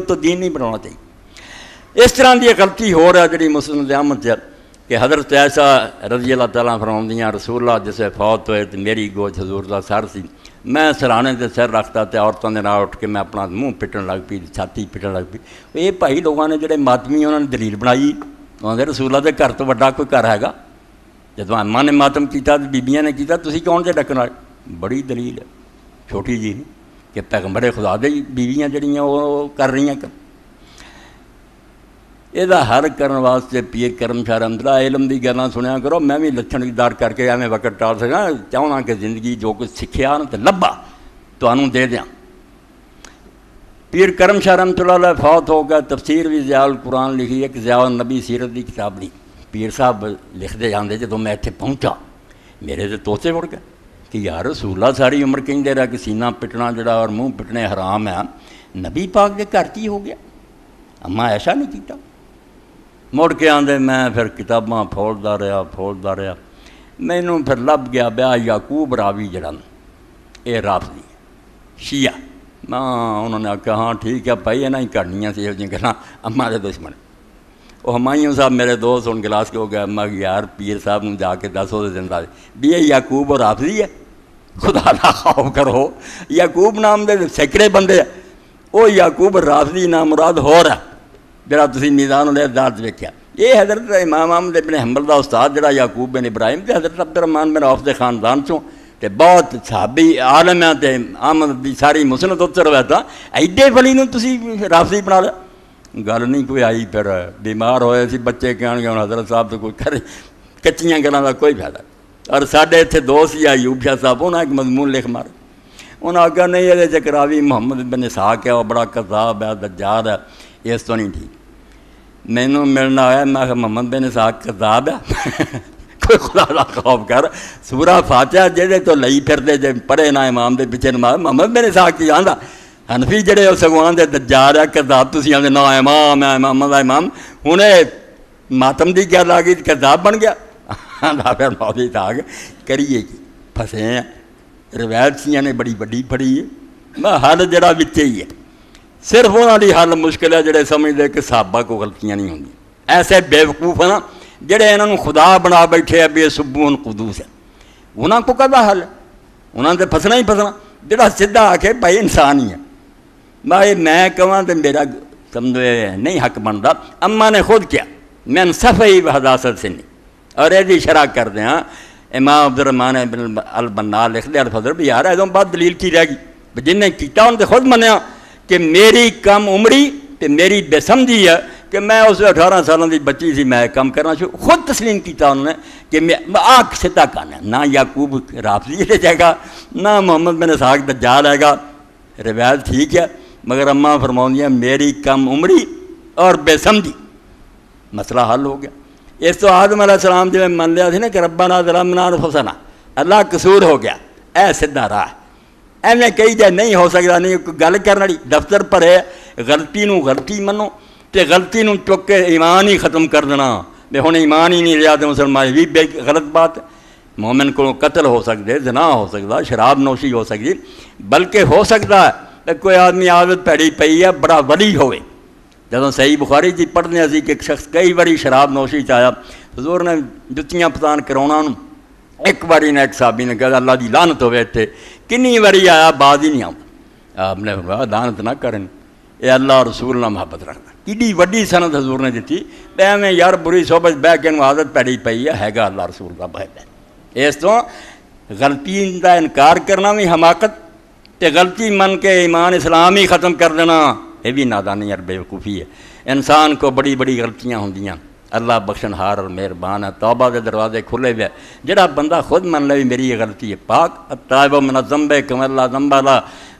تو دین نہیں بنانا چاہیے۔ اس طرح کی غلطی ہو رہا جی مسلم احمد کہ حضرت عائشہ رضی اللہ تعالیٰ فرماؤندیاں رسول اللہ جسے فوت ہوئے تو میری گوچ حضور دا سر سی، میں سرانے سے سر رکھتا تو عورتوں کے نال اٹھ کے میں اپنا منہ پٹن لگ پی، چھاتی پٹن لگ پی۔ یہ بھائی لوگوں نے جڑے ماتمی انہوں نے دلیل بنائی، آدھے رسول اللہ کے گھر تو وڈا کوئی گھر ہے گا؟ جدو اماں نے ماتم کیتا تو بیبیاں نے کیتا، تسی کون جے ڈکن والے؟ بڑی دلیل ہے چھوٹی جی نہیں کہ پیغمبر خدا دے بیویاں جڑیاں وہ کر رہی ہیں۔ یہ حل کرنے واسطے پیر کرم شاہ رحمت اللہ علم کی گلاں سنیا کرو، میں بھی لچھن دار کر کے ایویں وقت ٹال سکاں، چاہنا کہ زندگی جو کچھ سکھیا نا تو لبا تمہوں دے دیاں۔ پیر کرم شاہ رحمت اللہ علیہ فوت ہو گیا، تفسیر بھی ضیاء القرآن لکھی، ایک ضیاء النبی سیرت کی کتاب لی۔ پیر صاحب لکھتے جاندے جدوں میں اتنے پہنچا میرے تو توتے اڑ گئے کہ یار رسول اللہ ساری عمر کہندے رہا کہ سینہ پٹنا جڑا اور منہ پٹنے حرام ہے، نبی پاک دے گھر کی ہو گیا؟ اماں ایسا نہیں کیتا۔ مڑ کے آندے میں پھر کتاباں پھولدا رہا، مینوں پھر لب گیا بیا یعقوب راوی جڑا یہ رافضی شیعہ۔ انہوں نے آخیا ہاں ٹھیک ہے بھائی انہیں ہی کرنیاں سی یہ گلاں، اماں دے دشمن۔ وہ ہمایوں صاحب میرے دوست ہن گلاس کے ہو گیا، اماں یار پیر صاحب نوں جا کے دس وہ زندہ بھی یہ یعقوب اور رافضی ہے، خدا دا خوف کرو۔ یعقوب نام دے سینکڑے بندے ہیں، وہ یعقوب رافضی نام مراد ہو رہا جڑا تسی میزان الاعتدال ویکھیا۔ یہ حضرت امام احمد بن حنبل دا استاد جڑا یعقوب بن ابراہیم تے حضرت عبد الرحمن بن عوف دے خاندان چوں تے بہت صحابی عالم ہے تے احمد دی ساری مسند اتر روایتاں، ایڈے ولی نوں تسی رافضی بنا لیا۔ گل نہیں کوئی آئی، پھر بیمار ہوئے سی بچے کہن گے ہن حضرت صاحب تو کوئی کرے، کچیاں گلاں دا کوئی فائدہ۔ اور ساڈے اتنے دوست ہی ایوب شاہ صاحب انہاں ایک مضمون لکھ مارے، انہاں آخیا نہیں یہ چکراوی محمد بن اسحاق ہے وہ بڑا کذاب ہے دجال ہے، اس تو نہیں ٹھیک۔ مینوں ملنا آیا، میں کہ محمد بن اسحاق کذاب ہے؟ کوئی خدا دا خوف کر، سورہ فاتحہ جہدے تو لئی پھردے جے پڑھے نہ امام دے پیچھے نماز، محمد بن اسحاق کی آندا حنفی جڑے وہ سگوان دے دجال ہے کذاب، تسی آندے نہ امام ہے امام دا امام، ہن ماتم دی گل آ گئی کذاب بن گیا۔ آندا پھر موضوع تھا کہ کریے کی پھسے ہیں، روایت سیاں نے بڑی بڑی پڑھی ہے، میں حل جڑا وچے ہی ہے، صرف انہاں دی حل مشکل ہے جڑے سمجھدے کہ صحابہ کو غلطیاں نہیں ہوندی، ایسے بے وقوف ہیں نا جڑے انہاں نوں خدا بنا بیٹھے ہیں بھی سبحان قدوس ہے، انہاں کو کدا حل ہے؟ انہاں تے پھسنا ہی پھسنا۔ جڑا سیدھا آکھے بھائی انسان ہی ہے، بھائی میں کہاں تو میرا سمجھے نہیں حق بنتا۔ اماں نے خود کیا میں صفحی و حداثت سے نہیں، اور یہ شرح کر دیں امام عبد الرحمن بن البنا لکھ دے الفضل بھی یار ادوں بعد دلیل کی رہ گئی، جن نے کیتا ان نے خود منیا کہ میری کم عمری تے میری بے سمجھی ہے کہ میں اس 18 سالوں کی بچی سی میں کام کرنا شروع، خود تسلیم کیتا انہوں نے کہ میں آگ ستا کرنا، نہ یعقوب رافضی لے جائے گا نہ محمد بن اسحاق دجال آئے گا۔ روایت ٹھیک ہے مگر اماں فرماؤندیاں میری کم عمری اور بے سمجھی، مسئلہ حل ہو گیا۔ اس تو آدم علیہ السلام جو من لیا تھی نا کہ ربنا ظلمنا انفسنا، اللہ قصور ہو گیا، اے سدھا راہ ایویں کہی جائے نہیں ہو سکتا، نہیں کوئی گل کرنے والی دفتر پر ہے، غلطی نوں غلطی منو تے غلطی نوں چک کے ایمان ہی ختم کر دینا، بے ہن ایمان ہی نہیں رہا تو مسلمان بھی بے غلط بات ہے۔ مومن کو قتل ہو سکتے، زنا ہو سکتا، شراب نوشی ہو سکتی، بلکہ ہو سکتا ہے کوئی آدمی عادت پیڑی پئی ہے بڑا ولی ہوئے۔ جدوں صحیح بخاری جی پڑھنے اسی کہ ایک شخص کئی باری شراب نوشی چایا، حضور نے جتیاں پتان کراؤنا، ایک باری نے ایک صحابی نے کہا اللہ دی لعنت ہوئے اتنے، کنی باری آیا بعد ہی نہیں آتا۔ آپ نے فرمایا لعنت نہ کریں، اے اللہ رسول نہ محبت رکھنا۔ کیڈی وڈی سند حضور نے دیتی، میں یار بری صحبت بہ کے عادت پیڑی پئی ہے گا اللہ رسول کا بہت ہے۔ اس تو غلطی کا انکار کرنا بھی حماقت تے غلطی من کے ایمان اسلام ہی ختم کر دینا یہ بھی نادانی اور بے وقوفی ہے۔ انسان کو بڑی بڑی غلطیاں ہوندیاں، اللہ بخشن ہار اور مہربان ہے، توبہ دے دروازے کھلے ہوئے، جڑا بندہ خود من لے میری یہ غلطی ہے، پاک التائب من الذنب کمن لا ذنب لہ،